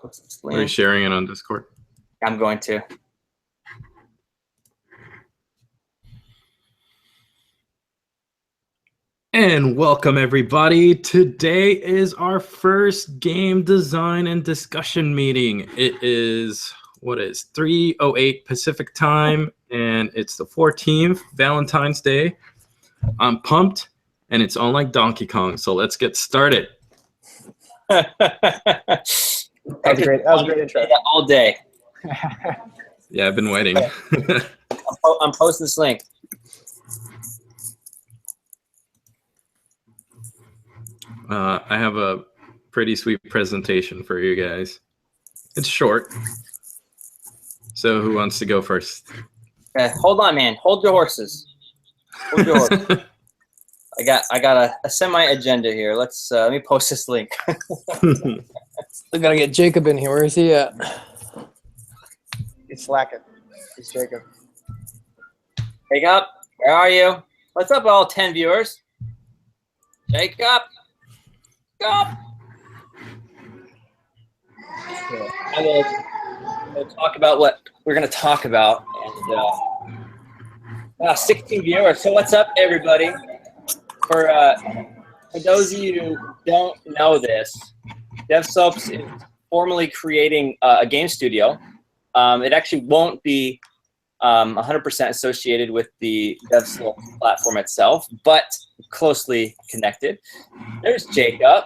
Are you sharing it on Discord? I'm going to. And welcome everybody. Today is our first game design and discussion meeting. It is 3:08 Pacific time, and it's the 14th, Valentine's Day. I'm pumped, and it's on like Donkey Kong. So let's get started. That was a great intro. All day. Yeah, I've been waiting. I'm posting this link. I have a pretty sweet presentation for you guys. It's short. So who wants to go first? Hold on, man. Hold your horses. Hold your horses. I got a semi-agenda here. Let me post this link. We gotta get Jacob in here. Where is he at? He's slacking. He's Jacob. Jacob, where are you? What's up, all 10 viewers? Jacob. I will talk about what we're going to talk about. And 16 viewers. So what's up, everybody? For those of you who don't know this, Devslopes is formally creating a game studio. It actually won't be 100% associated with the Devslopes platform itself, but closely connected. There's Jacob.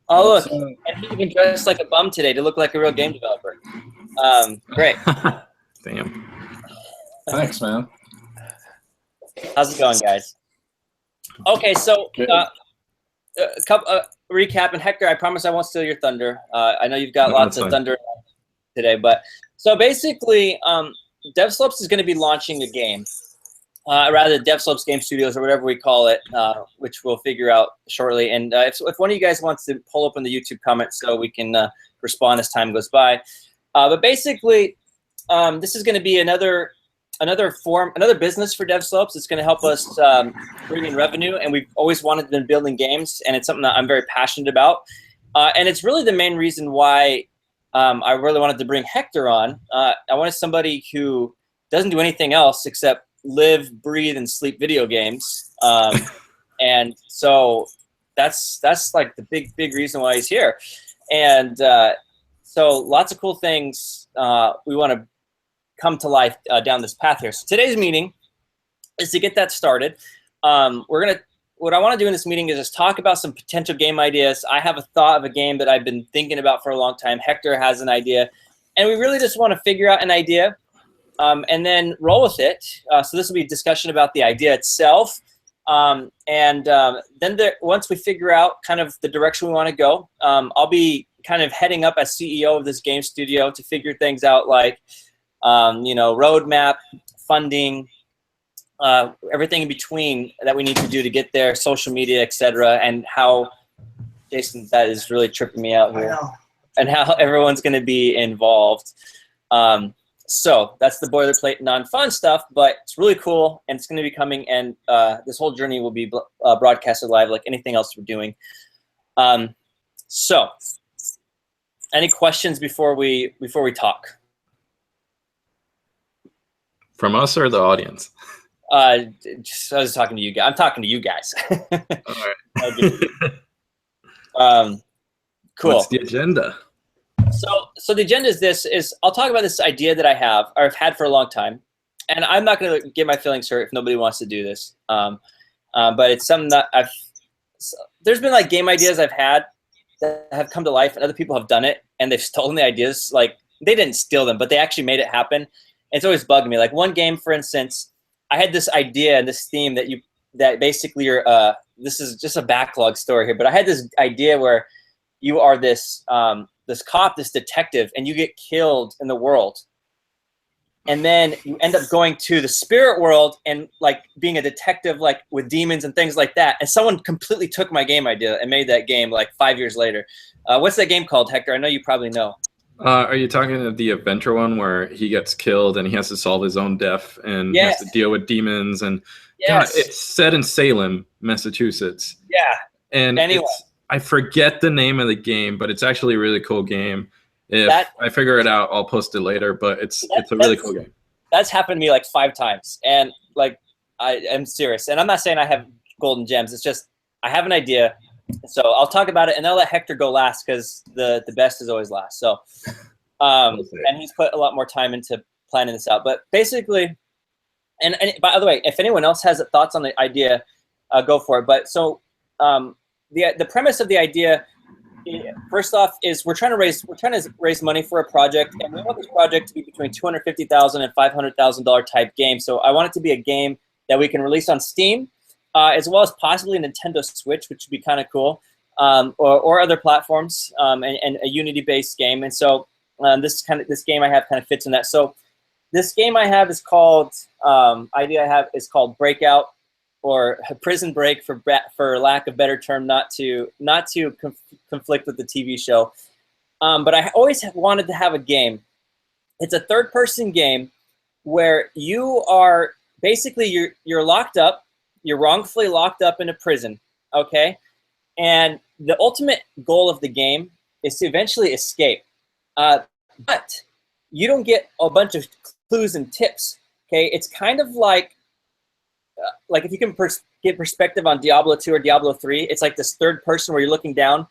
Oh, look, and he even dressed like a bum today to look like a real game developer. Great. Damn. Thanks, man. How's it going, guys? Okay, so recap. And Hector, I promise I won't steal your thunder. I know you've got lots of thunder today, but so basically, Devslopes is going to be launching a game. Rather Devslopes Game Studios or whatever we call it, which we'll figure out shortly. And if one of you guys wants to pull up in the YouTube comments so we can respond as time goes by. But basically, this is going to be another business for Devslopes. It's going to help us bring in revenue, and we've always wanted to be building games, and it's something that I'm very passionate about. And it's really the main reason why I really wanted to bring Hector on. I wanted somebody who doesn't do anything else except live, breathe, and sleep video games. And so that's like the big reason why he's here. And so lots of cool things we want to come to life down this path here. So today's meeting is to get that started. What I want to do in this meeting is just talk about some potential game ideas. I have a thought of a game that I've been thinking about for a long time. Hector has an idea. And we really just want to figure out an idea and then roll with it. So this will be a discussion about the idea itself. Then once we figure out kind of the direction we want to go, I'll be kind of heading up as CEO of this game studio to figure things out like, roadmap, funding, everything in between that we need to do to get there, social media, etc. And how, Jason, that is really tripping me out here. And how everyone's going to be involved. So that's the boilerplate non-fun stuff, but it's really cool, and it's going to be coming, and this whole journey will be broadcasted live like anything else we're doing. So any questions before we talk? From us or the audience? I was talking to you guys. I'm talking to you guys. All right. Cool. What's the agenda? So the agenda is this: I'll talk about this idea that I have or I've had for a long time, and I'm not going to get my feelings hurt if nobody wants to do this. But it's something that there's been like game ideas I've had that have come to life, and other people have done it, and they've stolen the ideas. Like they didn't steal them, but they actually made it happen. And it's always bugged me. Like one game, for instance, I had this idea and this theme that basically you're this is just a backlog story here, but I had this idea where you are this cop, this detective, and you get killed in the world. And then you end up going to the spirit world and like being a detective, like with demons and things like that. And someone completely took my game idea and made that game like 5 years later. What's that game called, Hector? I know you probably know. Are you talking of the adventure one where he gets killed and he has to solve his own death and has to deal with demons? And God, it's set in Salem, Massachusetts. Yeah. And anyway, I forget the name of the game, but it's actually a really cool game. If I figure it out, I'll post it later. But it's a really cool game. That's happened to me like 5 times, and like I am serious. And I'm not saying I have golden gems. It's just I have an idea, so I'll talk about it, and I'll let Hector go last because the best is always last. So, and he's put a lot more time into planning this out. But basically, and by the way, if anyone else has thoughts on the idea, go for it. But so the premise of the idea, first off, is we're trying to raise money for a project, and we want this project to be between $250,000 and $500,000 type game. So I want it to be a game that we can release on Steam, as well as possibly Nintendo Switch, which would be kind of cool, or other platforms, and a Unity-based game. And so this game I have kind of fits in that. So this game I have is called is called Breakout, or Prison Break for lack of better term, not to conflict with the TV show. But I always wanted to have a game. It's a third-person game where you are basically you're locked up, you're wrongfully locked up in a prison, okay? And the ultimate goal of the game is to eventually escape. But you don't get a bunch of clues and tips, okay? It's kind of like if you can get perspective on Diablo 2 or Diablo 3, it's like this third person where you're looking down,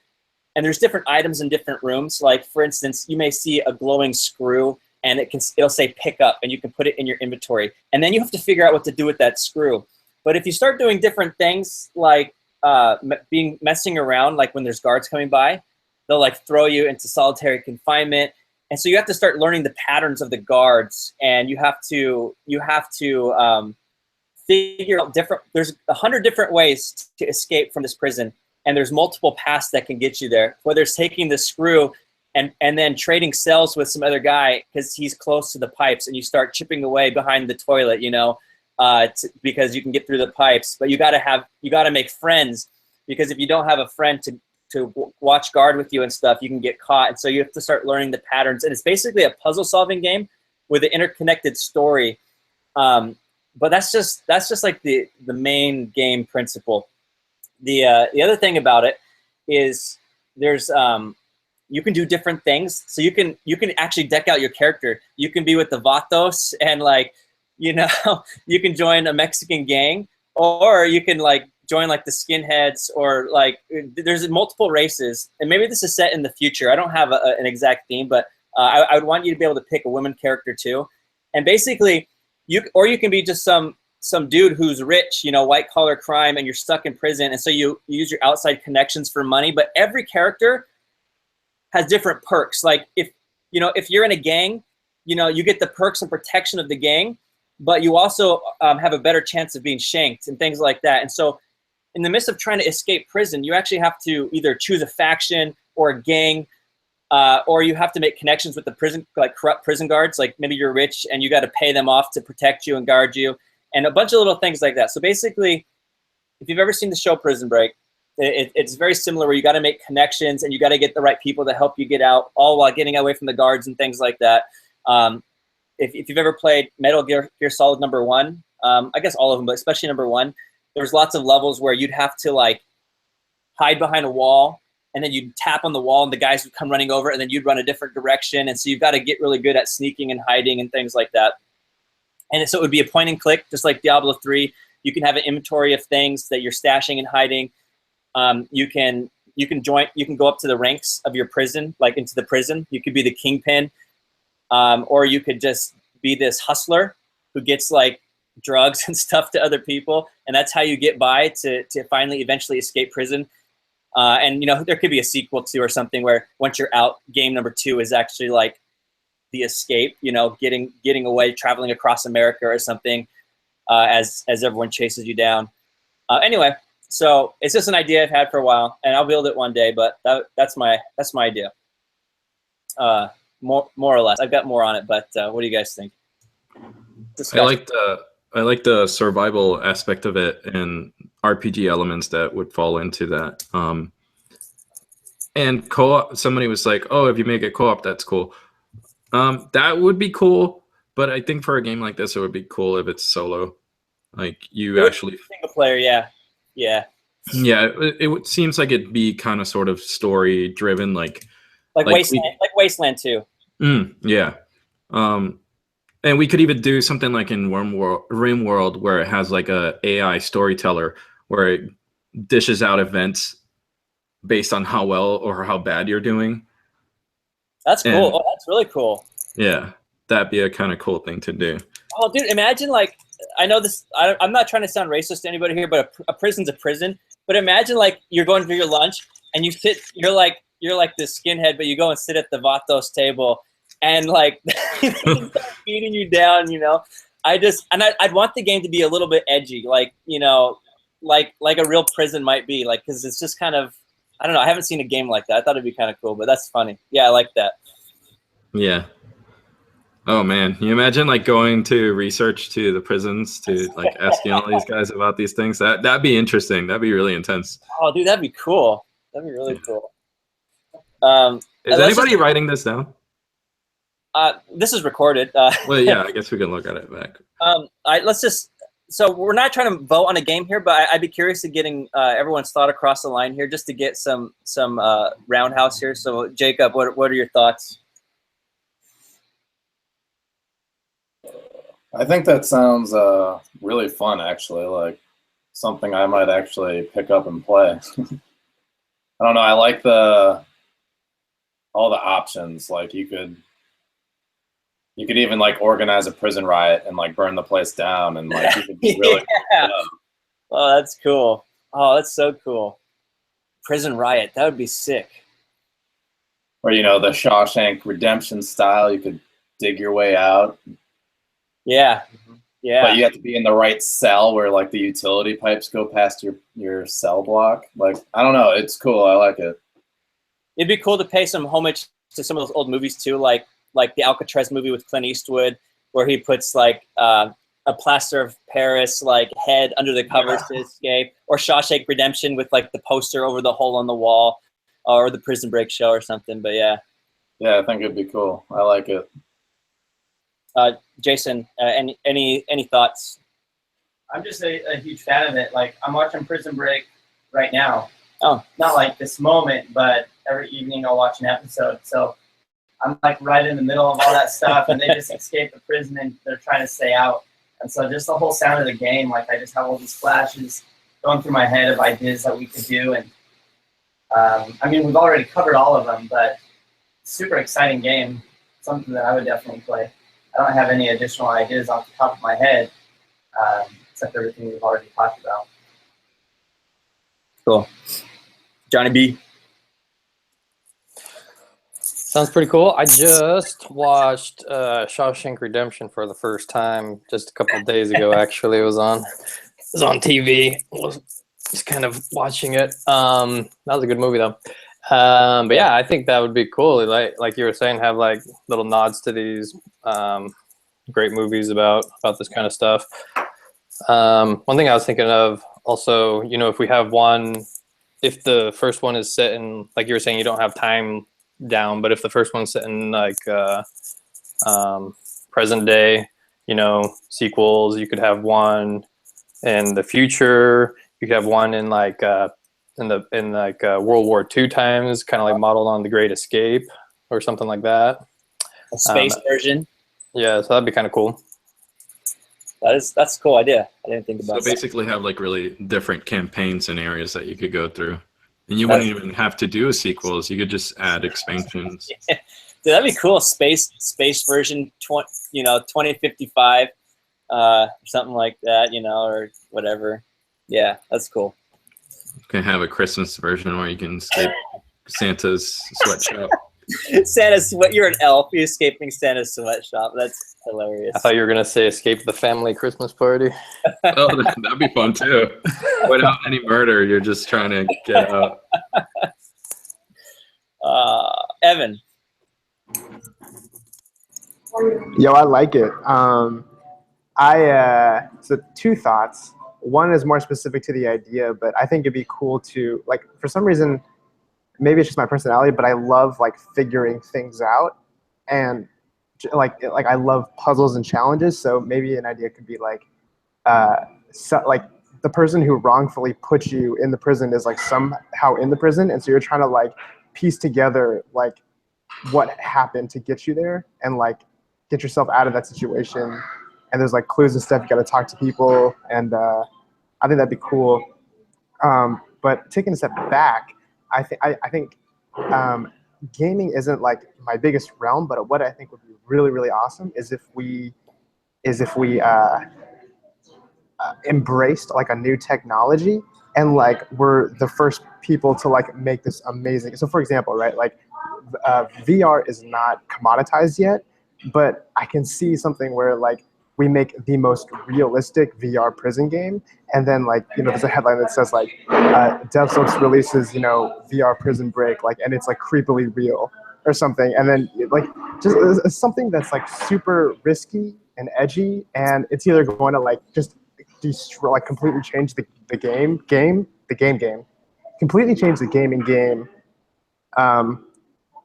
and there's different items in different rooms. Like, for instance, you may see a glowing screw, and it'll say pick up, and you can put it in your inventory. And then you have to figure out what to do with that screw. But if you start doing different things, like messing around, like when there's guards coming by, they'll like throw you into solitary confinement. And so you have to start learning the patterns of the guards, and you have to figure out there's 100 different ways to escape from this prison, and there's multiple paths that can get you there. Whether it's taking the screw and then trading cells with some other guy because he's close to the pipes, and you start chipping away behind the toilet, because you can get through the pipes. But you gotta make friends, because if you don't have a friend to watch guard with you and stuff, you can get caught. And so you have to start learning the patterns. And it's basically a puzzle solving game with an interconnected story. But that's just like the main game principle. The other thing about it is there's you can do different things. So you can actually deck out your character. You can be with the Vatos and you can join a Mexican gang, or you can join the skinheads, or there's multiple races. And maybe this is set in the future. I don't have an exact theme, but I would want you to be able to pick a women character too. And basically, you can be just some dude who's rich, white collar crime, and you're stuck in prison. And so you use your outside connections for money. But every character has different perks. Like if you're in a gang, you get the perks and protection of the gang, but you also have a better chance of being shanked and things like that. And so in the midst of trying to escape prison, you actually have to either choose a faction or a gang, or you have to make connections with the prison, like corrupt prison guards. Like maybe you're rich and you got to pay them off to protect you and guard you, and a bunch of little things like that. So basically, if you've ever seen the show Prison Break, it's very similar, where you got to make connections and you got to get the right people to help you get out, all while getting away from the guards and things like that. If you've ever played Metal Gear Solid number 1, I guess all of them, but especially number 1, there's lots of levels where you'd have to hide behind a wall, and then you'd tap on the wall and the guys would come running over, and then you'd run a different direction. And so you've got to get really good at sneaking and hiding and things like that. And so it would be a point and click, just like Diablo 3. You can have an inventory of things that you're stashing and hiding. You can go up to the ranks of your prison, into the prison. You could be the kingpin, or you could just be this hustler who gets drugs and stuff to other people, and that's how you get by to finally eventually escape prison. And there could be a sequel to, or something, where once you're out, game number 2 is actually the escape, getting away, traveling across America or something, as everyone chases you down. Anyway, so it's just an idea I've had for a while, and I'll build it one day, but that's my idea. More or less. I've got more on it, but what do you guys think? I like the survival aspect of it and RPG elements that would fall into that. And co-op, somebody was like, oh, if you make it co-op, that's cool. That would be cool, but I think for a game like this, it would be cool if it's solo. Actually single player, yeah. It seems like it'd be kind of sort of story driven. Like Wasteland 2. Yeah. And we could even do something like in RimWorld where it has like a AI storyteller where it dishes out events based on how well or how bad you're doing. That's cool. Oh, that's really cool. Yeah, that'd be a kind of cool thing to do. Oh, dude, imagine like, I know this, I'm not trying to sound racist to anybody here, but a prison's a prison. But imagine like you're going for your lunch and you're like this skinhead, but you go and sit at the Vatos table and like beating you down, you know. I'd want the game to be a little bit edgy, like, you know, like a real prison might be, like, because it's just kind of, I don't know, I haven't seen a game like that. I thought it'd be kind of cool, but that's funny. Yeah, I like that. Yeah. Oh man, you imagine like going to research to the prisons to like asking all these guys about these things. That'd be interesting. That'd be really intense. Oh, dude, that'd be cool. That'd be really cool. Is anybody writing this down? This is recorded. Well, yeah, I guess we can look at it back. So we're not trying to vote on a game here, but I'd be curious to getting everyone's thought across the line here, just to get some roundhouse here. So Jacob, what are your thoughts? I think that sounds really fun, actually. Like something I might actually pick up and play. I don't know. I like all the options. Like you could even like organize a prison riot and like burn the place down, and like you could really. Yeah. Oh, that's cool. Oh, that's so cool. Prison riot. That would be sick. Or, you know, the Shawshank Redemption style. You could dig your way out. Yeah. Yeah. But you have to be in the right cell where like the utility pipes go past your cell block. Like, I don't know. It's cool. I like it. It'd be cool to pay some homage to some of those old movies too, like the Alcatraz movie with Clint Eastwood, where he puts like a plaster of Paris like head under the covers to escape, or Shawshank Redemption with like the poster over the hole on the wall, or the Prison Break show or something. But yeah. Yeah, I think it'd be cool. I like it. Jason, any thoughts? I'm just a huge fan of it. Like, I'm watching Prison Break right now. Oh. Not like this moment, but every evening I'll watch an episode. So I'm like right in the middle of all that stuff, and they just escape the prison and they're trying to stay out. And so just the whole sound of the game, like I just have all these flashes going through my head of ideas that we could do. And I mean, we've already covered all of them, but super exciting game, something that I would definitely play. I don't have any additional ideas off the top of my head, except everything we've already talked about. Cool. Johnny B. Sounds pretty cool. I just watched Shawshank Redemption for the first time just a couple of days ago. Actually, it was on TV. I was just kind of watching it. That was a good movie though. But yeah, I think that would be cool. Like you were saying, have like little nods to these great movies about this kind of stuff. One thing I was thinking of also, you know, if we have one, if the first one is set in, like you were saying, you don't have time down, but if the first one's set in like present day, you know, sequels, you could have one in the future. You could have one in like World War II times, kind of like modeled on The Great Escape or something like that. A space version. Yeah, so that'd be kind of cool. That's a cool idea. I didn't think about that. So basically have like really different campaign scenarios that you could go through. And you wouldn't even have to do sequels. You could just add expansions. Yeah. Dude, that'd be cool. Space version 2055, or something like that, you know, or whatever. Yeah, that's cool. You can have a Christmas version where you can escape Santa's sweatshop. You're an elf. You're escaping Santa's sweatshop. That's hilarious. I thought you were gonna say escape the family Christmas party. Oh, that'd be fun too. Without any murder, you're just trying to get out. Evan. Yo, I like it. So two thoughts. One is more specific to the idea, but I think it'd be cool to, like, for some reason, maybe it's just my personality, but I love like figuring things out, and like I love puzzles and challenges. So maybe an idea could be like, like the person who wrongfully put you in the prison is like somehow in the prison, and so you're trying to like piece together like what happened to get you there, and like get yourself out of that situation. And there's like clues and stuff. You got to talk to people, and I think that'd be cool. But taking a step back, I think gaming isn't like my biggest realm. But what I think would be really, really awesome is if we embraced like a new technology, and like we're the first people to like make this amazing. So for example, right, like VR is not commoditized yet, but I can see something where like we make the most realistic VR prison game, and then like there's a headline that says like Devslopes releases VR prison break, like, and it's like creepily real or something, and then like just something that's like super risky and edgy, and it's either going to like just destroy, like completely change the game, completely change the gaming game.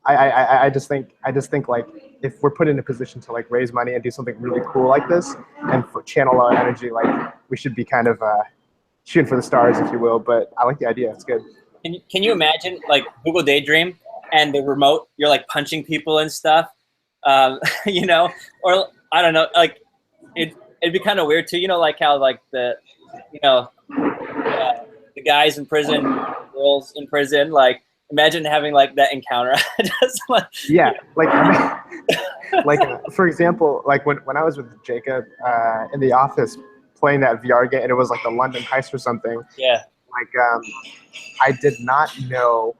I just think like if we're put in a position to like raise money and do something really cool like this, and for channel our energy, like we should be kind of shooting for the stars, if you will. But I like the idea; it's good. Can you imagine like Google Daydream and the remote? You're like punching people and stuff, or I don't know, like it'd be kind of weird too. Like how like the the guys in prison, girls in prison, like. Imagine having like that encounter. Yeah, like for example, like when I was with Jacob in the office playing that VR game, and it was like the London Heist or something. Yeah. Like I did not know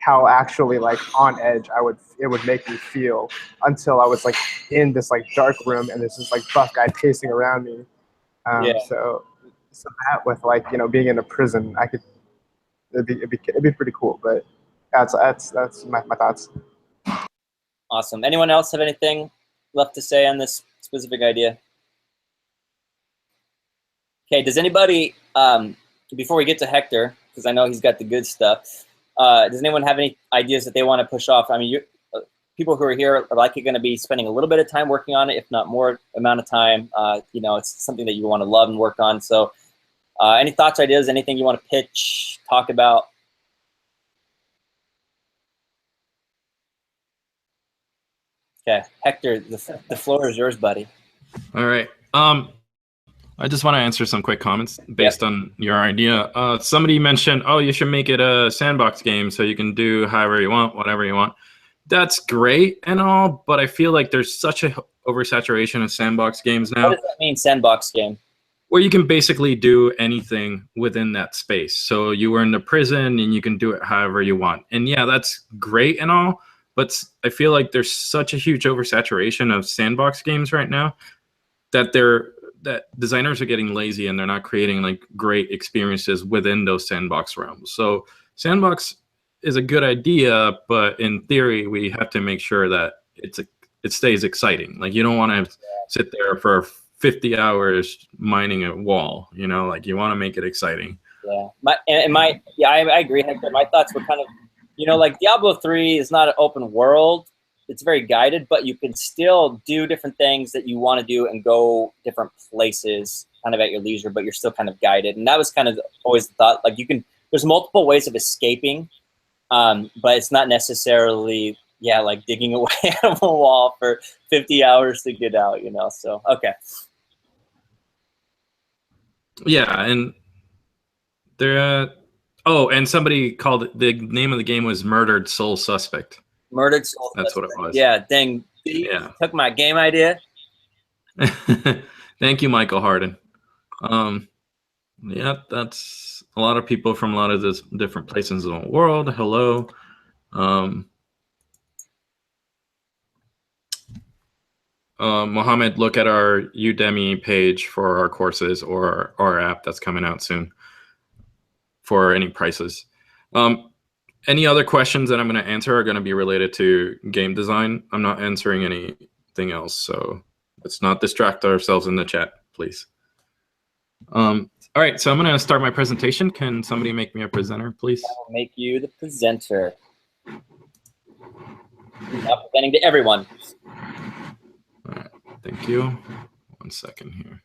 how actually like on edge it would make me feel until I was like in this like dark room, and there's this like buff guy pacing around me. So that with like being in a prison, it'd be pretty cool, but. That's my thoughts. Awesome. Anyone else have anything left to say on this specific idea? Okay. Does anybody, before we get to Hector, because I know he's got the good stuff, does anyone have any ideas that they want to push off? I mean, people who are here are likely going to be spending a little bit of time working on it, if not more amount of time. It's something that you want to love and work on. So any thoughts, ideas, anything you want to pitch, talk about? Okay, Hector, the floor is yours, buddy. All right. I just want to answer some quick comments based on your idea. Somebody mentioned, oh, you should make it a sandbox game so you can do however you want, whatever you want. That's great and all, but I feel like there's such a oversaturation of sandbox games now. What does that mean, sandbox game? Where you can basically do anything within that space. So you were in the prison and you can do it however you want. And yeah, that's great and all, but I feel like there's such a huge oversaturation of sandbox games right now that designers are getting lazy and they're not creating like great experiences within those sandbox realms. So sandbox is a good idea, but in theory, we have to make sure that it stays exciting. Like you don't want to sit there for 50 hours mining a wall, like you want to make it exciting. Yeah, I agree, Hector. My thoughts were kind of, like Diablo 3 is not an open world. It's very guided, but you can still do different things that you want to do and go different places kind of at your leisure, but you're still kind of guided. And that was kind of always the thought, like there's multiple ways of escaping, but it's not necessarily, like digging away at a wall for 50 hours to get out, so, okay. Yeah, and there, and somebody called it, the name of the game was Murdered Soul Suspect. Murdered Soul That's Suspect. what it was. Yeah, dang. Yeah. Took my game idea. Thank you, Michael Harden. Yeah, that's a lot of people from a lot of these different places in the world. Hello. Mohammed, look at our Udemy page for our courses or our app that's coming out soon for any prices. Any other questions that I'm going to answer are going to be related to game design. I'm not answering anything else, so let's not distract ourselves in the chat, please. All right, so I'm going to start my presentation. Can somebody make me a presenter, please? I'll make you the presenter. I'm presenting to everyone. All right, thank you. 1 second here.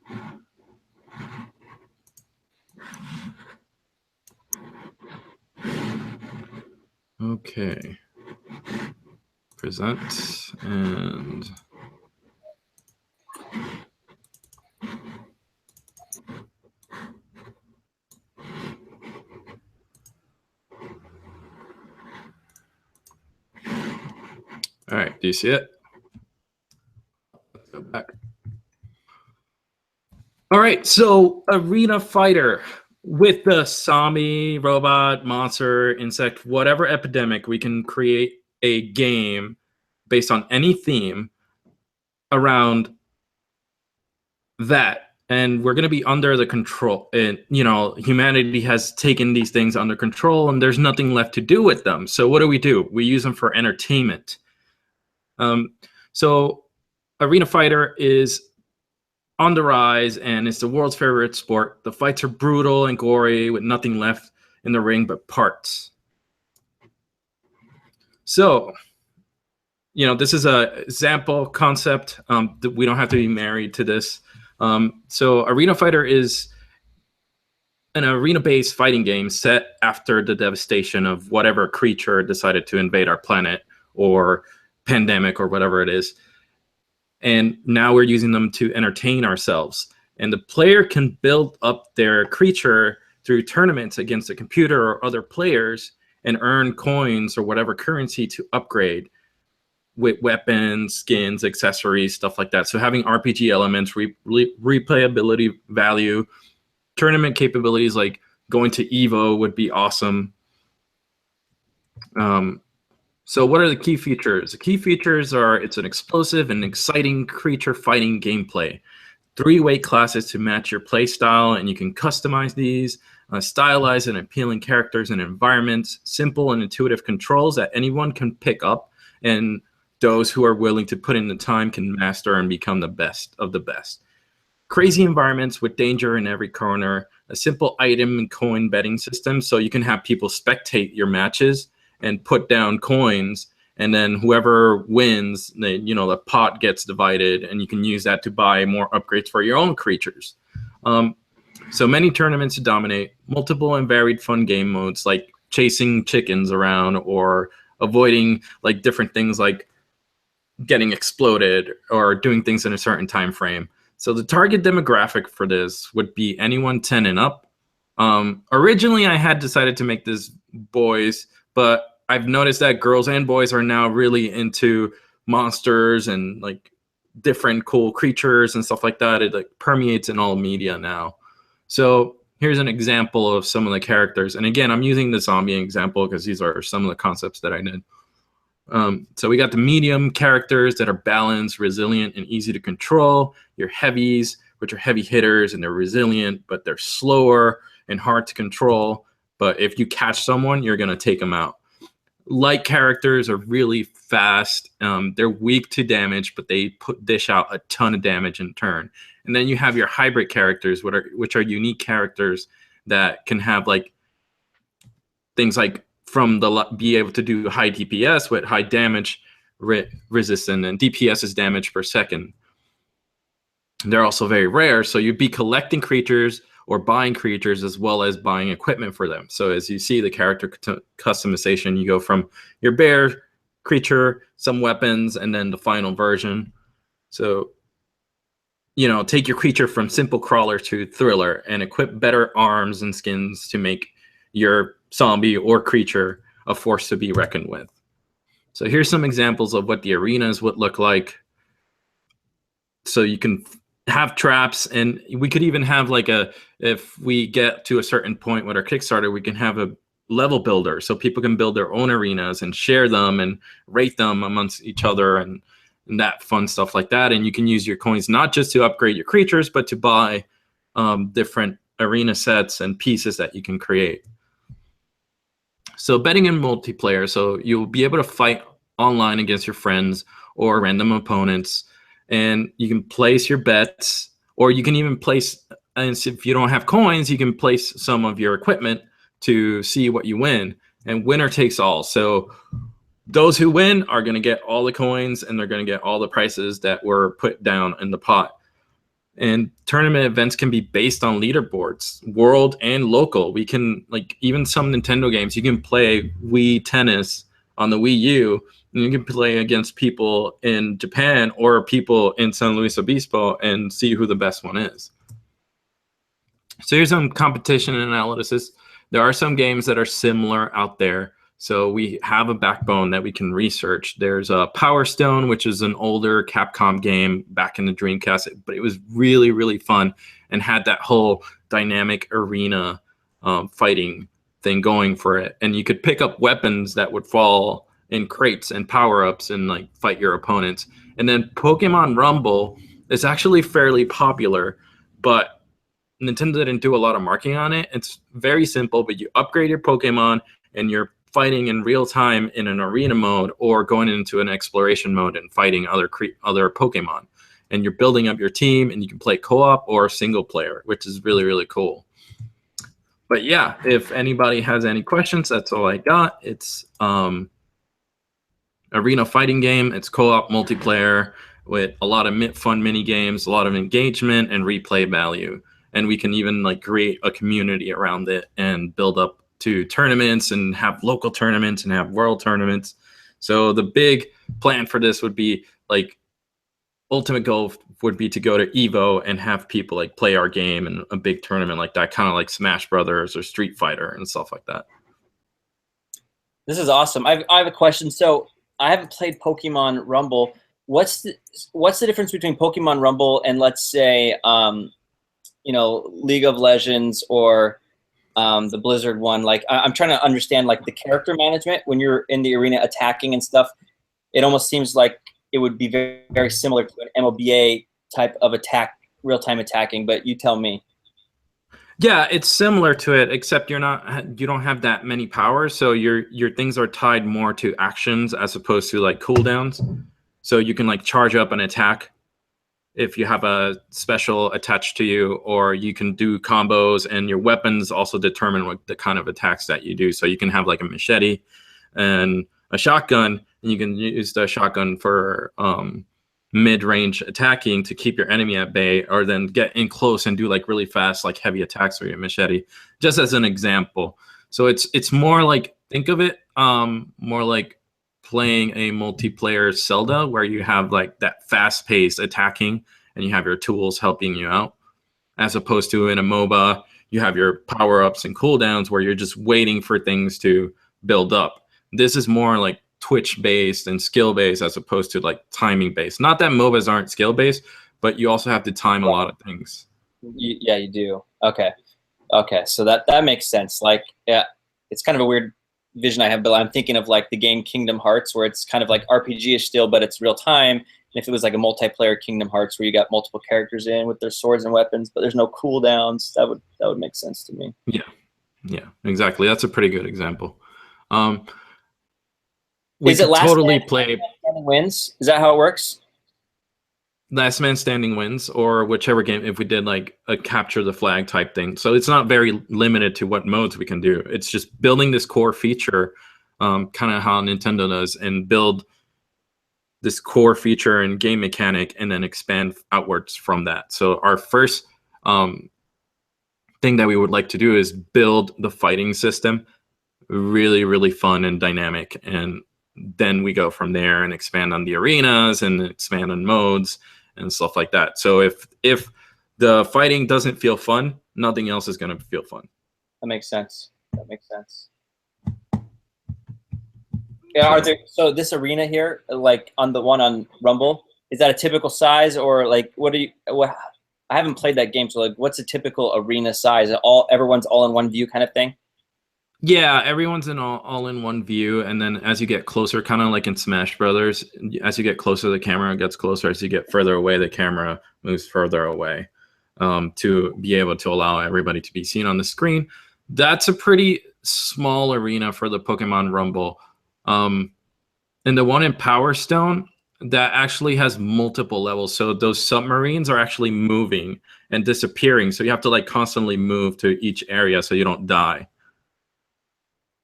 Okay. present and all right, do you see it? Let's go back. All right, so Arena Fighter. With the zombie, robot, monster, insect, whatever epidemic, we can create a game based on any theme around that. And we're going to be under the control. And, you know, humanity has taken these things under control and there's nothing left to do with them. So what do? We use them for entertainment. So Arena Fighter is on the rise, and it's the world's favorite sport. The fights are brutal and gory with nothing left in the ring but parts. So, you know, this is a example concept. We don't have to be married to this. So Arena Fighter is an arena-based fighting game set after the devastation of whatever creature decided to invade our planet or pandemic or whatever it is. And now we're using them to entertain ourselves. And the player can build up their creature through tournaments against a computer or other players and earn coins or whatever currency to upgrade with weapons, skins, accessories, stuff like that. So having RPG elements, replayability value, tournament capabilities like going to EVO would be awesome. So what are the key features? The key features are it's an explosive and exciting creature fighting gameplay. 3 weight classes to match your play style, and you can customize these, stylized and appealing characters and environments, simple and intuitive controls that anyone can pick up, and those who are willing to put in the time can master and become the best of the best. Crazy environments with danger in every corner, a simple item and coin betting system so you can have people spectate your matches and put down coins, and then whoever wins, the pot gets divided, and you can use that to buy more upgrades for your own creatures. So many tournaments to dominate, multiple and varied fun game modes like chasing chickens around or avoiding like different things like getting exploded or doing things in a certain time frame. So the target demographic for this would be anyone 10 and up. Originally, I had decided to make this boys, but I've noticed that girls and boys are now really into monsters and like different cool creatures and stuff like that. It like permeates in all media now. So here's an example of some of the characters. And again, I'm using the zombie example because these are some of the concepts that I did. So we got the medium characters that are balanced, resilient, and easy to control. Your heavies, which are heavy hitters, and they're resilient, but they're slower and hard to control. But if you catch someone, you're going to take them out. Light characters are really fast. They're weak to damage, but they dish out a ton of damage in turn. And then you have your hybrid characters, which are unique characters that can have like things like be able to do high DPS with high damage resistance and DPS is damage per second. They're also very rare, so you'd be collecting creatures or buying creatures as well as buying equipment for them. So as you see the character customization, you go from your bear creature, some weapons, and then the final version. So, take your creature from simple crawler to thriller and equip better arms and skins to make your zombie or creature a force to be reckoned with. So here's some examples of what the arenas would look like. So you can have traps, and we could even have like if we get to a certain point with our Kickstarter, we can have a level builder so people can build their own arenas and share them and rate them amongst each other and that fun stuff like that. And you can use your coins not just to upgrade your creatures, but to buy different arena sets and pieces that you can create. So betting in multiplayer, so you'll be able to fight online against your friends or random opponents, and you can place your bets, or you can even place, and if you don't have coins, you can place some of your equipment to see what you win, and winner takes all. So those who win are going to get all the coins, and they're going to get all the prices that were put down in the pot. And tournament events can be based on leaderboards, world and local. We can, like, even some Nintendo games, you can play Wii Tennis on the Wii U, and you can play against people in Japan or people in San Luis Obispo and see who the best one is. So here's some competition analysis. There are some games that are similar out there. So we have a backbone that we can research. There's a Power Stone, which is an older Capcom game back in the Dreamcast, but it was really, really fun and had that whole dynamic arena fighting thing going for it. And you could pick up weapons that would fall in crates and power-ups and like fight your opponents. And then Pokemon Rumble is actually fairly popular, but Nintendo didn't do a lot of marketing on it. It's very simple, but you upgrade your Pokemon and you're fighting in real time in an arena mode or going into an exploration mode and fighting other Pokemon. And you're building up your team, and you can play co-op or single player, which is really, really cool. But yeah, if anybody has any questions, that's all I got. It's arena fighting game. It's co-op multiplayer with a lot of fun mini games, a lot of engagement and replay value. And we can even like create a community around it and build up to tournaments and have local tournaments and have world tournaments. So the big plan for this would be like ultimate goal would be to go to Evo and have people like play our game in a big tournament like that, kind of like Smash Brothers or Street Fighter and stuff like that. This is awesome. I have a question. So I haven't played Pokemon Rumble. What's the difference between Pokemon Rumble and, let's say, League of Legends or the Blizzard one? Like, I'm trying to understand like the character management when you're in the arena attacking and stuff. It almost seems like it would be very, very similar to an MOBA type of attack, real-time attacking, but you tell me. Yeah, it's similar to it, except you don't have that many powers, so your things are tied more to actions as opposed to like cooldowns. So you can like charge up an attack if you have a special attached to you, or you can do combos, and your weapons also determine what the kind of attacks that you do. So you can have like a machete and a shotgun, and you can use the shotgun for mid-range attacking to keep your enemy at bay, or then get in close and do like really fast, like heavy attacks with your machete, just as an example. So it's more like, think of it more like playing a multiplayer Zelda, where you have like that fast-paced attacking and you have your tools helping you out, as opposed to in a MOBA, you have your power-ups and cooldowns where you're just waiting for things to build up. This is more like Twitch-based and skill-based as opposed to like timing-based. Not that MOBAs aren't skill-based, but you also have to time a lot of things. Yeah, you do. Okay, so that makes sense. Like, yeah, it's kind of a weird vision I have, but I'm thinking of like the game Kingdom Hearts, where it's kind of like RPG-ish still, but it's real time. And if it was like a multiplayer Kingdom Hearts where you got multiple characters in with their swords and weapons, but there's no cooldowns, that would make sense to me. Yeah, exactly. That's a pretty good example. Is it last totally man play standing wins? Is that how it works? last man standing wins, or whichever game, if we did like a capture the flag type thing. So it's not very limited to what modes we can do. It's just building this core feature, kind of how Nintendo does, and build this core feature and game mechanic and then expand outwards from that. So our first thing that we would like to do is build the fighting system really, really fun and dynamic. And then we go from there and expand on the arenas and expand on modes and stuff like that. So if the fighting doesn't feel fun, nothing else is going to feel fun. That makes sense. Yeah, so this arena here, like on the one on Rumble, is that a typical size, or like what I haven't played that game, so like what's a typical arena size? Everyone's all in one view kind of thing? Yeah, everyone's in all in one view, and then as you get closer, kind of like in Smash Brothers, as you get closer, the camera gets closer. As you get further away, the camera moves further away, to be able to allow everybody to be seen on the screen. That's a pretty small arena for the Pokemon Rumble. And the one in Power Stone, that actually has multiple levels. So those submarines are actually moving and disappearing. So you have to like constantly move to each area so you don't die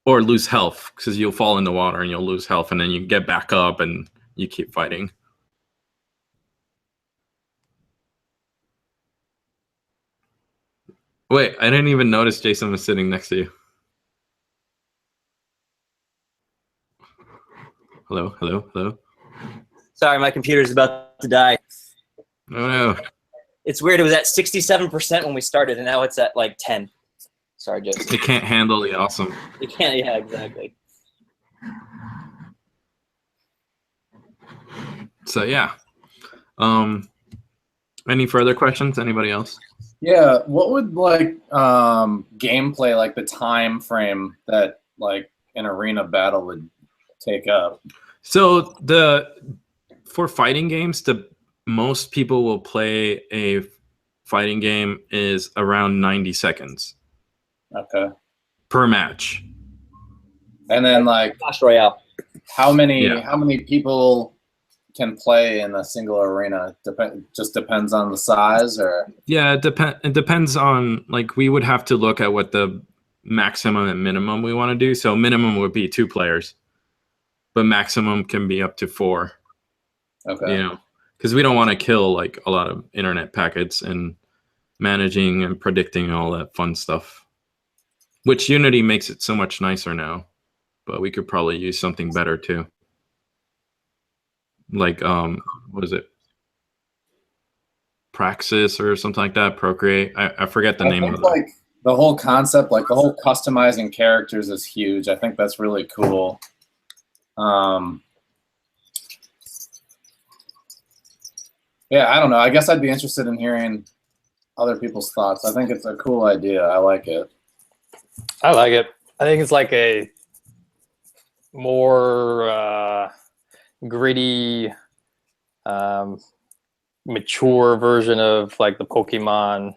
or lose health, because you'll fall in the water and you'll lose health, and then you get back up and you keep fighting. Wait, I didn't even notice Jason was sitting next to you. Hello. Sorry, my computer's about to die. Oh no. It's weird. It was at 67% when we started, and now it's at like 10. Sorry, Joseph. It can't handle the awesome. You can't. Yeah, exactly. So yeah. Any further questions? Anybody else? Yeah, what would like gameplay, like the time frame that like an arena battle would take up? So for fighting games, the most people will play a fighting game is around 90 seconds Okay. per match. And then like Clash Royale. how many Yeah. people can play in a single arena? Just depends on the size, or Yeah, it depends on, like, we would have to look at what the maximum and minimum we want to do. So minimum would be 2 players, but maximum can be up to 4. okay. You know, because we don't want to kill like a lot of internet packets and managing and predicting all that fun stuff, which Unity makes it so much nicer now, but we could probably use something better too. Like what is it, Praxis or something like that, Procreate. I forget the name of it. Like the whole concept, like the whole customizing characters is huge. I think that's really cool. Yeah, I don't know. I guess I'd be interested in hearing other people's thoughts. I think it's a cool idea. I like it. I like it. I think it's like a more gritty, mature version of like the Pokemon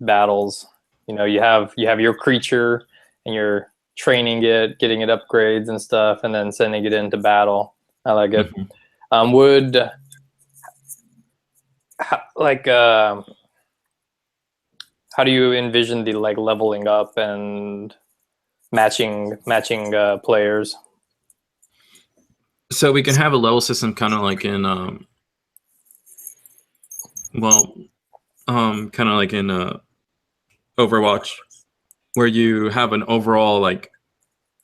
battles. You know, you have your creature and you're training it, getting it upgrades and stuff, and then sending it into battle. I like it. Mm-hmm. How do you envision the like leveling up and matching players? So we can have a level system kind of like in kind of like in Overwatch, where you have an overall like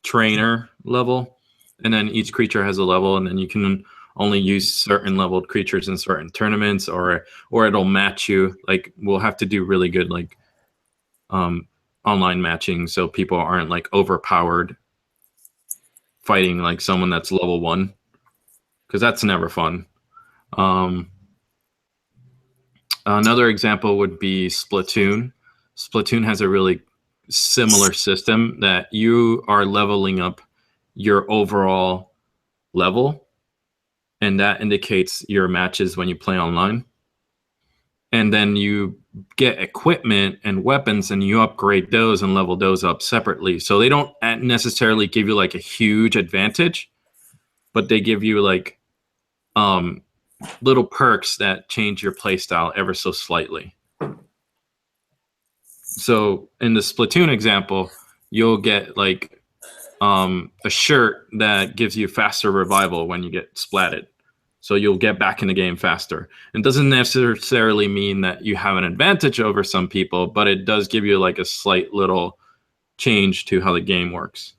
trainer level, and then each creature has a level, and then you can only use certain leveled creatures in certain tournaments, or it'll match you. Like, we'll have to do really good like online matching, so people aren't like overpowered fighting like someone that's level 1, because that's never fun. Another example would be Splatoon. Splatoon has a really similar system that you are leveling up your overall level, and that indicates your matches when you play online. And then you get equipment and weapons, and you upgrade those and level those up separately. So they don't necessarily give you like a huge advantage, but they give you like little perks that change your playstyle ever so slightly. So in the Splatoon example, you'll get like a shirt that gives you faster revival when you get splatted. So you'll get back in the game faster. It doesn't necessarily mean that you have an advantage over some people, but it does give you like a slight little change to how the game works.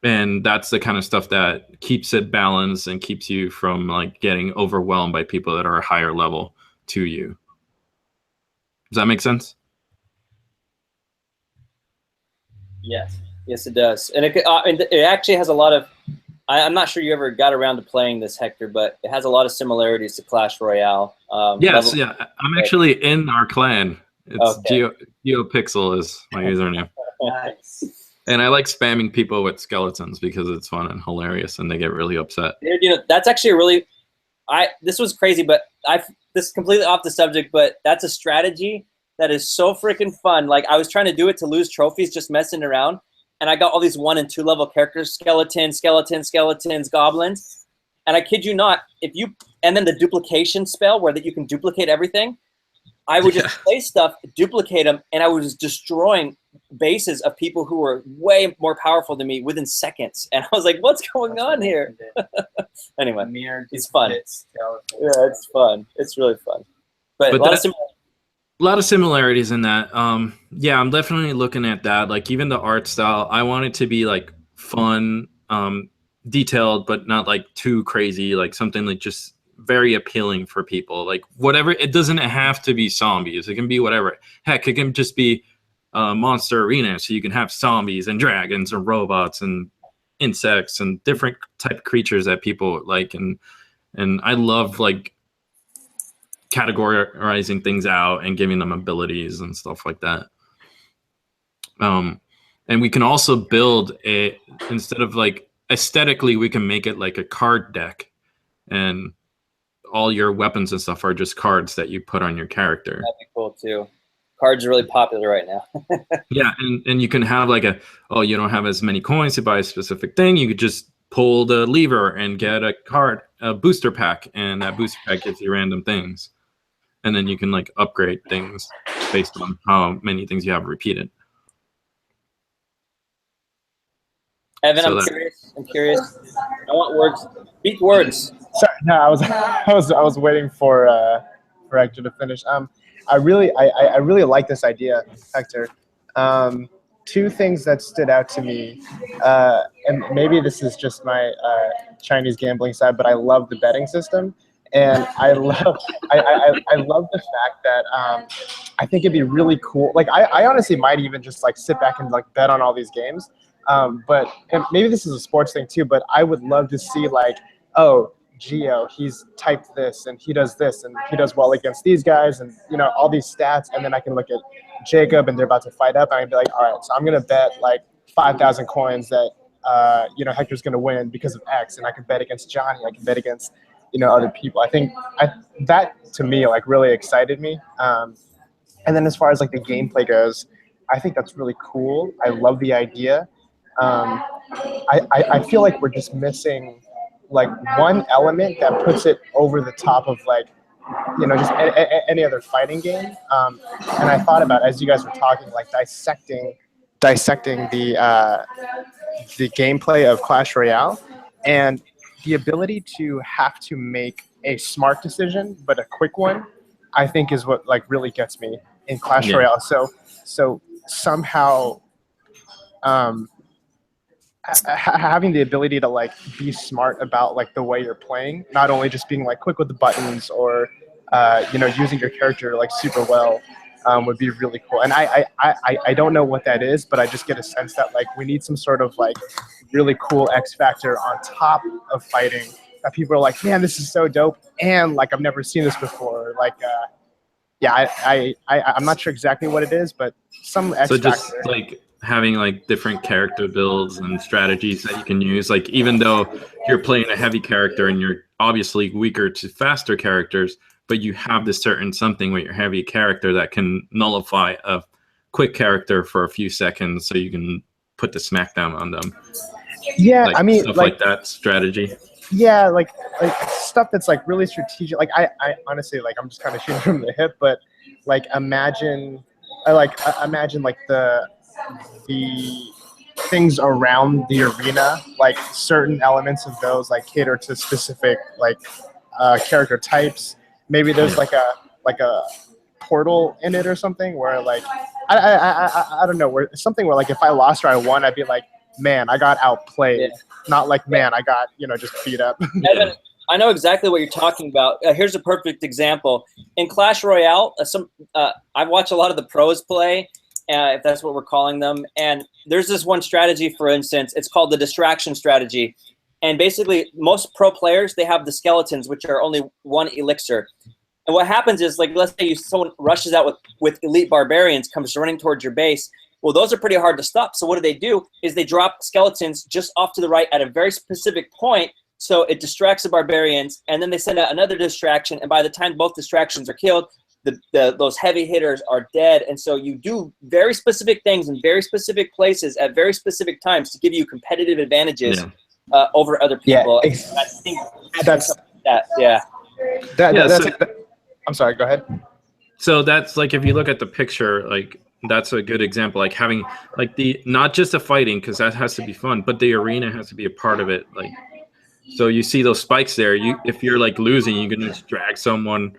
And that's the kind of stuff that keeps it balanced and keeps you from like getting overwhelmed by people that are a higher level to you. Does that make sense? Yes, it does, and it actually has a lot of. I'm not sure you ever got around to playing this, Hector, but it has a lot of similarities to Clash Royale. Yes, yeah. I'm actually in our clan. It's okay. GeoPixel is my username. Nice. And I like spamming people with skeletons because it's fun and hilarious, and they get really upset. You know, that's actually a really. This was crazy, but this is completely off the subject, but that's a strategy that is so freaking fun. Like, I was trying to do it to lose trophies, just messing around. And I got all these 1- and 2-level characters, skeletons, goblins. And I kid you not, and then the duplication spell where that you can duplicate everything, I would just play stuff, duplicate them, and I was destroying bases of people who were way more powerful than me within seconds. And I was like, what's going on here? Anyway, it's fun. Yeah, it's fun. It's really fun. But a lot of similarities in that. Yeah, I'm definitely looking at that. Like, even the art style, I want it to be like fun. detailed, but not like too crazy, like something like just very appealing for people. Like whatever, it doesn't have to be zombies. It can be whatever. Heck, it can just be Monster Arena, so you can have zombies and dragons and robots and insects and different type of creatures that people like. And I love like categorizing things out and giving them abilities and stuff like that. And we can also build instead of like aesthetically, we can make it like a card deck, and all your weapons and stuff are just cards that you put on your character. That'd be cool too. Cards are really popular right now. Yeah, and you can have like you don't have as many coins to buy a specific thing. You could just pull the lever and get a booster pack, and that booster pack gives you random things. And then you can like upgrade things based on how many things you have repeated. Evan, I'm curious. I want words. Speak words. Sorry, no, I was waiting for Hector to finish. I really like this idea, Hector. Two things that stood out to me, and maybe this is just my Chinese gambling side, but I love the betting system, and I love the fact that I think it'd be really cool. Like I honestly might even just like sit back and like bet on all these games. But and maybe this is a sports thing too, but I would love to see like, oh, Gio, he's typed this and he does this and he does well against these guys and, you know, all these stats. And then I can look at Jacob and they're about to fight up. And I'd be like, all right, so I'm going to bet like 5,000 coins that, you know, Hector's going to win because of X. And I can bet against Johnny. I can bet against, you know, other people. I think that to me, like really excited me. And then as far as like the gameplay goes, I think that's really cool. I love the idea. I feel like we're just missing like one element that puts it over the top of like, you know, just any other fighting game. And I thought about, as you guys were talking, like dissecting the gameplay of Clash Royale, and the ability to have to make a smart decision but a quick one, I think is what like really gets me in Clash Royale. So somehow having the ability to like be smart about like the way you're playing, not only just being like quick with the buttons or you know, using your character like super well, would be really cool. And I don't know what that is, but I just get a sense that like we need some sort of like really cool X factor on top of fighting that people are like, man, this is so dope, and like I've never seen this before. Like yeah, I'm not sure exactly what it is, but some X factor. So just like having like different character builds and strategies that you can use. Like even though you're playing a heavy character and you're obviously weaker to faster characters, but you have this certain something with your heavy character that can nullify a quick character for a few seconds, so you can put the smackdown on them. Yeah, like, I mean, stuff like that strategy. Yeah, like stuff that's like really strategic. Like I honestly, like I'm just kind of shooting from the hip, but like imagine like the things around the arena, like certain elements of those like cater to specific like character types. Maybe there's like a portal in it or something where like I don't know, where something where like if I lost or I won, I'd be like, man, I got outplayed. Yeah. Not like, man, I got, you know, just beat up. Evan, I know exactly what you're talking about. Here's a perfect example. In Clash Royale, I've watched a lot of the pros play, if that's what we're calling them. And there's this one strategy, for instance, it's called the distraction strategy. And basically, most pro players, they have the skeletons, which are only one elixir. And what happens is, like, let's say someone rushes out with elite barbarians, comes running towards your base. Well, those are pretty hard to stop. So what do? Is they drop skeletons just off to the right at a very specific point, so it distracts the barbarians, and then they send out another distraction, and by the time both distractions are killed, those heavy hitters are dead. And so you do very specific things in very specific places at very specific times to give you competitive advantages over other people. Yeah, I think that's that. Yeah. I'm sorry. Go ahead. So that's like, if you look at the picture, like that's a good example. Like having like not just the fighting, because that has to be fun, but the arena has to be a part of it. Like, so you see those spikes there. If you're like losing, you can just drag someone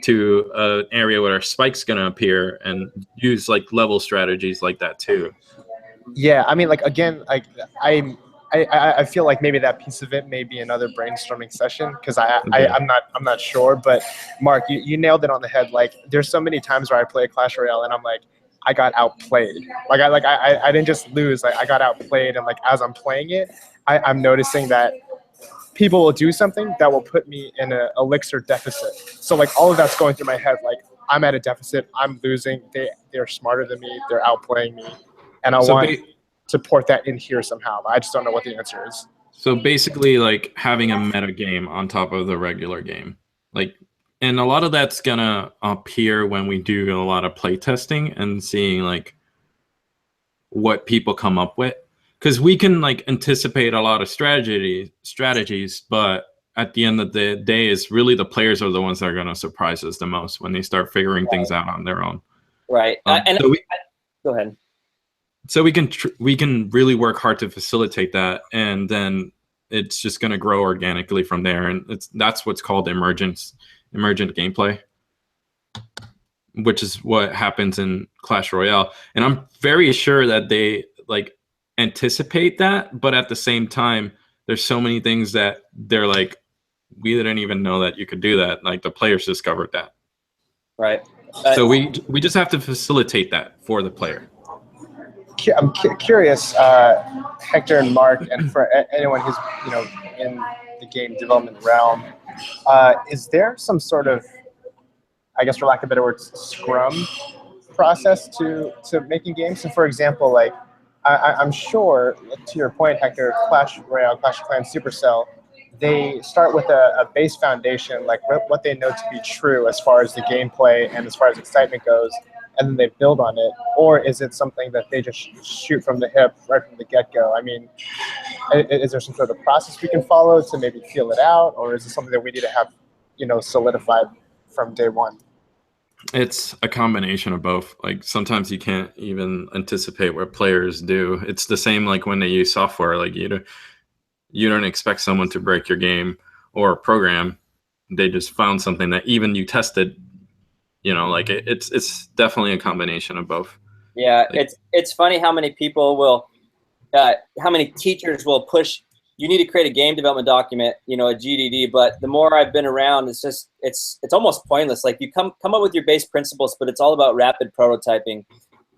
to an area where a spike's gonna appear and use like level strategies like that too. Yeah, I mean, like again, like I feel like maybe that piece of it may be another brainstorming session because I'm not sure. But Mark, you nailed it on the head. Like there's so many times where I play Clash Royale and I'm like, I got outplayed. I didn't just lose. Like I got outplayed, and like as I'm playing it, I'm noticing that people will do something that will put me in an elixir deficit. So like all of that's going through my head. Like I'm at a deficit. I'm losing. They're smarter than me. They're outplaying me, and I want to port that in here somehow. I just don't know what the answer is. So basically, like having a meta game on top of the regular game, like. And a lot of that's gonna appear when we do a lot of play testing and seeing like what people come up with, because we can like anticipate a lot of strategies, but at the end of the day, it's really the players are the ones that are gonna surprise us the most when they start figuring things out on their own. Right. Go ahead. So we can really work hard to facilitate that, and then it's just gonna grow organically from there, and that's what's called emergent gameplay, which is what happens in Clash Royale. And I'm very sure that they like anticipate that, but at the same time, there's so many things that they're like, we didn't even know that you could do that. Like the players discovered that. Right. So we just have to facilitate that for the player. I'm curious, Hector and Mark, and for anyone who's in the game development realm, is there some sort of, I guess for lack of better words, scrum process to making games? So for example, like I'm sure, to your point, Hector, Clash Royale, Clash of Clans, Supercell, they start with a base foundation, like what they know to be true as far as the gameplay and as far as excitement goes, and then they build on it? Or is it something that they just shoot from the hip right from the get-go? I mean, is there some sort of process we can follow to maybe feel it out, or is it something that we need to have, solidified from day one? It's a combination of both. Like sometimes you can't even anticipate what players do. It's the same like when they use software. Like you don't expect someone to break your game or program. They just found something that even you tested. Like it's definitely a combination of both. Yeah, like, it's funny how many people will, how many teachers will push. You need to create a game development document, a GDD. But the more I've been around, it's just it's almost pointless. Like you come up with your base principles, but it's all about rapid prototyping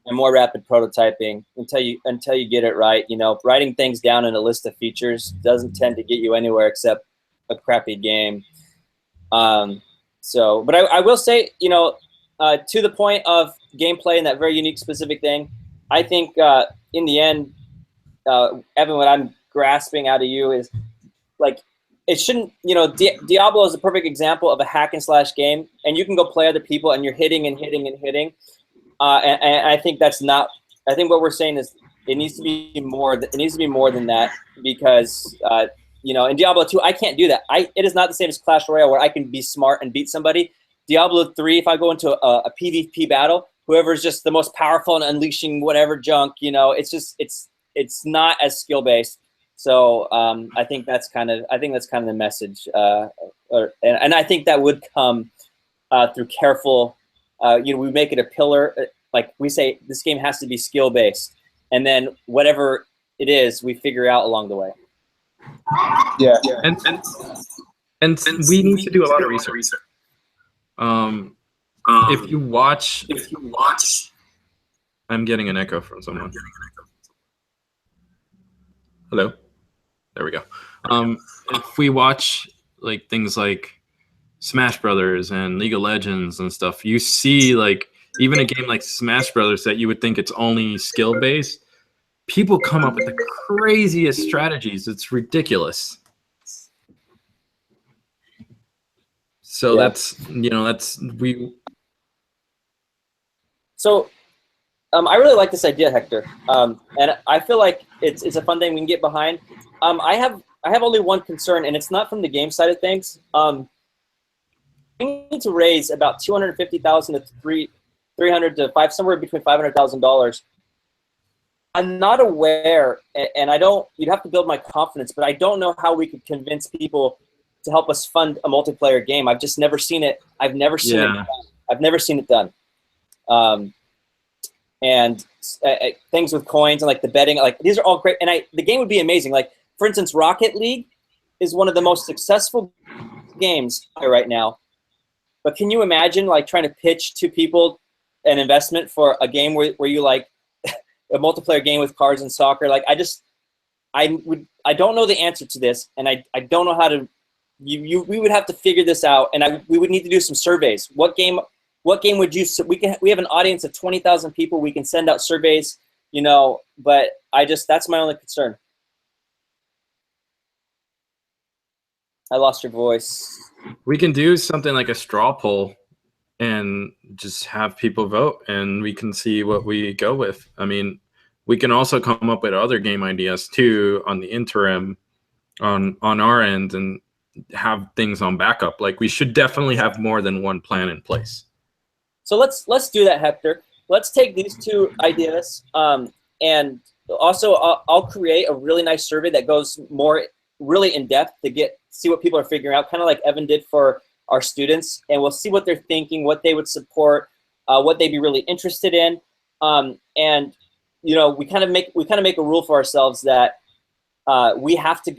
and more rapid prototyping until you get it right. Writing things down in a list of features doesn't tend to get you anywhere except a crappy game. But I will say, to the point of gameplay and that very unique specific thing, I think in the end, Evan, what I'm grasping out of you is like it shouldn't. Diablo is a perfect example of a hack and slash game, and you can go play other people, and you're hitting and hitting and hitting. And I think that's not. I think what we're saying is it needs to be more. It needs to be more than that because. In Diablo 2, I can't do that. It is not the same as Clash Royale where I can be smart and beat somebody. Diablo 3, if I go into a PvP battle, whoever's just the most powerful and unleashing whatever junk, it's not as skill based. So I think that's kind of the message, and I think that would come through careful. We make it a pillar, like we say, this game has to be skill based, and then whatever it is, we figure out along the way. Yeah. And we need to do a lot of research. If you watch, I'm getting an echo from someone. Hello, there we go. If we watch like things like Smash Brothers and League of Legends and stuff, you see like even a game like Smash Brothers that you would think it's only skill based. People come up with the craziest strategies. It's ridiculous. So that's we. So I really like this idea, Hector, and I feel like it's a fun thing we can get behind. I have only one concern, and it's not from the game side of things. We need to raise about $250,000 to $300,000 to $500,000, somewhere between $500,000. I'm not aware, and you'd have to build my confidence, but I don't know how we could convince people to help us fund a multiplayer game. I've just never seen it. I've never seen it done. I've never seen it done. And things with coins and like the betting, like these are all great. And the game would be amazing. Like for instance, Rocket League is one of the most successful games right now. But can you imagine like trying to pitch to people an investment for a game where you like a multiplayer game with cars and soccer? Like I don't know the answer to this, and I don't know how to. We would have to figure this out, and we would need to do some surveys. What game would you? We have an audience of 20,000 people. We can send out surveys, you know. But that's my only concern. I lost your voice. We can do something like a straw poll and just have people vote, and we can see what we go with. I mean, we can also come up with other game ideas too on the interim on our end and have things on backup. Like we should definitely have more than one plan in place. So let's do that, Hector. Let's take these two ideas, and also I'll create a really nice survey that goes more really in depth to see what people are figuring out, kind of like Evan did for our students, and we'll see what they're thinking, what they would support, what they'd be really interested in, and you know, we kind of make a rule for ourselves that we have to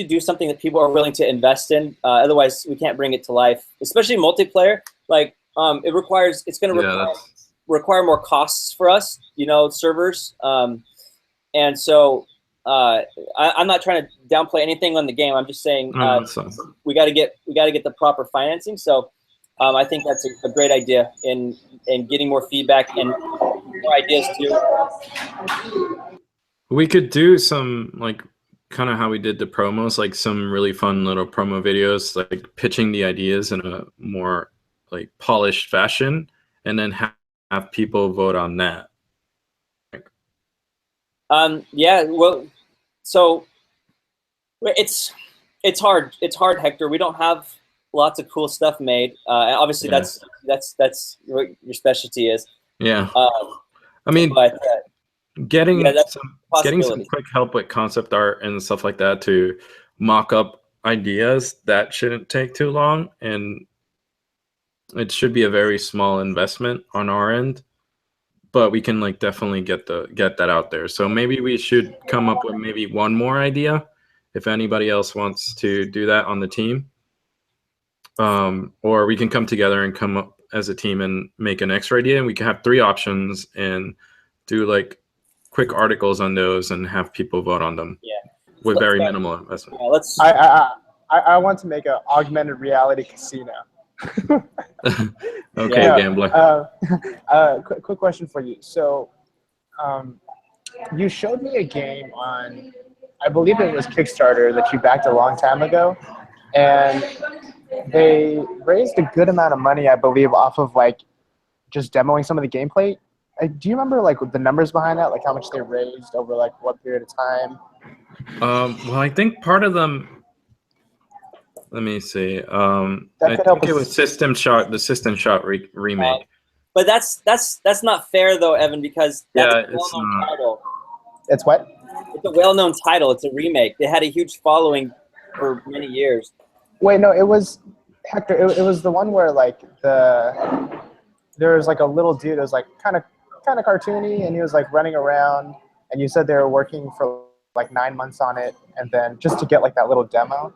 do something that people are willing to invest in. Otherwise, we can't bring it to life, especially multiplayer. Like it's going to require more costs for us, you know, servers, and so. I'm not trying to downplay anything on the game. I'm just saying we got to get the proper financing. So I think that's a great idea in getting more feedback and more ideas too. We could do some like kind of how we did the promos, like some really fun little promo videos, like pitching the ideas in a more like polished fashion, and then have people vote on that. Yeah, well, so it's hard, Hector. We don't have lots of cool stuff made. And obviously, that's what your specialty is. Yeah. I mean, but, getting some quick help with concept art and stuff like that to mock up ideas, that shouldn't take too long, and it should be a very small investment on our end. But we can like definitely get that out there. So maybe we should come up with maybe one more idea if anybody else wants to do that on the team. Or we can come together and come up as a team and make an extra idea, and we can have 3 options and do like quick articles on those and have people vote on them. Yeah. With very minimal investment. Yeah, I want to make an augmented reality casino. Okay, yeah. Gambler. Quick question for you. So, you showed me a game on, I believe it was Kickstarter that you backed a long time ago, and they raised a good amount of money, I believe, off of like just demoing some of the gameplay. Do you remember like the numbers behind that, like how much they raised over like what period of time? Well, I think part of them. Let me see. I think it was the System Shot remake. But that's not fair though, Evan, because that's a well-known title. It's what? It's a well-known title. It's a remake. They had a huge following for many years. Wait, no, it was Hector. It was the one where like there was like a little dude. It was like kind of cartoony, and he was like running around. And you said they were working for like 9 months on it, and then just to get like that little demo.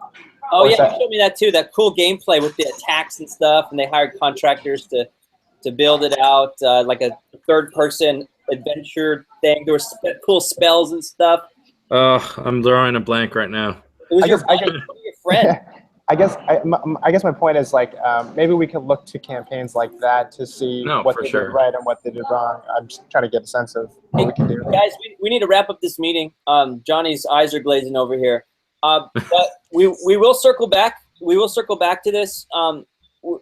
Oh yeah, you showed me that too. That cool gameplay with the attacks and stuff, and they hired contractors to build it out, like a third-person adventure thing. There were cool spells and stuff. I'm drawing a blank right now. It was your friend. I guess my point is like maybe we can look to campaigns like that to see what they did right and what they did wrong. I'm just trying to get a sense of what we can do. Guys, we need to wrap up this meeting. Johnny's eyes are glazing over here. But we will circle back. We will circle back to this.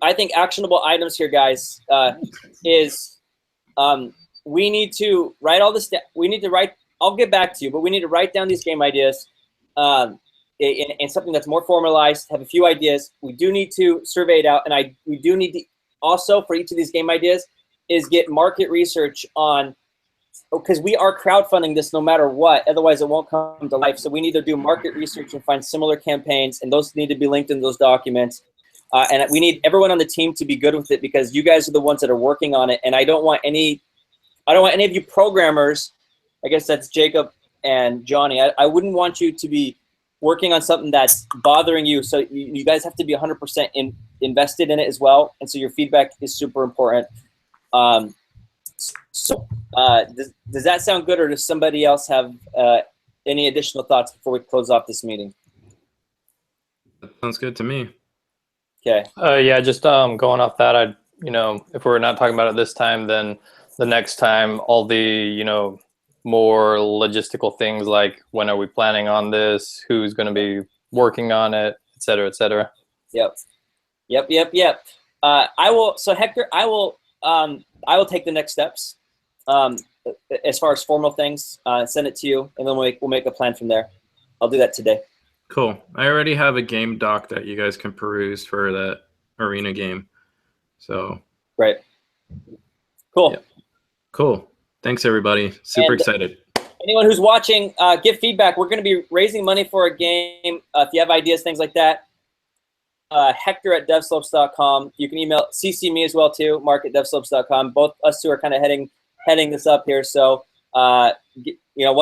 I think actionable items here, guys, is we need to write all this. We need to write. I'll get back to you, but we need to write down these game ideas in something that's more formalized. Have a few ideas. We do need to survey it out, and we do need to also for each of these game ideas is get market research on. Because we are crowdfunding this no matter what, otherwise it won't come to life. So we need to do market research and find similar campaigns, and those need to be linked in those documents. And we need everyone on the team to be good with it because you guys are the ones that are working on it. And I don't want any of you programmers, I guess that's Jacob and Johnny, I wouldn't want you to be working on something that's bothering you. So you guys have to be 100% invested in it as well. And so your feedback is super important. Does that sound good, or does somebody else have any additional thoughts before we close off this meeting? That sounds good to me. Okay. Yeah, just going off that, if we're not talking about it this time, then the next time, all the, more logistical things like when are we planning on this, who's going to be working on it, et cetera, et cetera. Yep. I will. So Hector, I will take the next steps as far as formal things. Send it to you, and then we'll make a plan from there. I'll do that today. Cool. I already have a game doc that you guys can peruse for that arena game. So. Right. Cool. Yep. Cool. Thanks, everybody. Super excited. Anyone who's watching, give feedback. We're going to be raising money for a game. If you have ideas, things like that, Hector@devslopes.com. You can email, CC me as well too, Mark@devslopes.com. Both us two are kind of heading this up here. So, what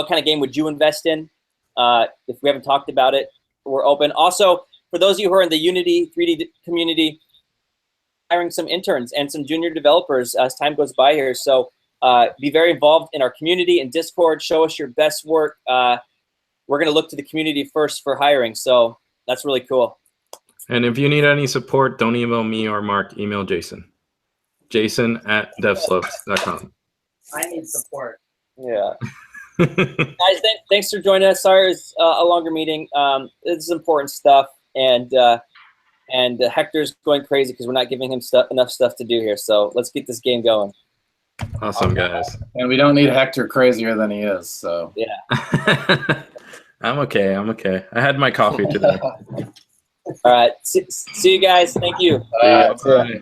kind of game would you invest in? If we haven't talked about it, we're open. Also, for those of you who are in the Unity 3D community, hiring some interns and some junior developers as time goes by here. So be very involved in our community and Discord. Show us your best work. We're going to look to the community first for hiring. So that's really cool. And if you need any support, don't email me or Mark. Email Jason. Jason@devslopes.com. I need support. Yeah. Guys, thanks for joining us. Sorry it's a longer meeting. This is important stuff. And Hector's going crazy because we're not giving him enough stuff to do here. So let's get this game going. Awesome, guys. And we don't need Hector crazier than he is. So yeah. I'm okay. I had my coffee today. All right. See you guys. Thank you. Bye.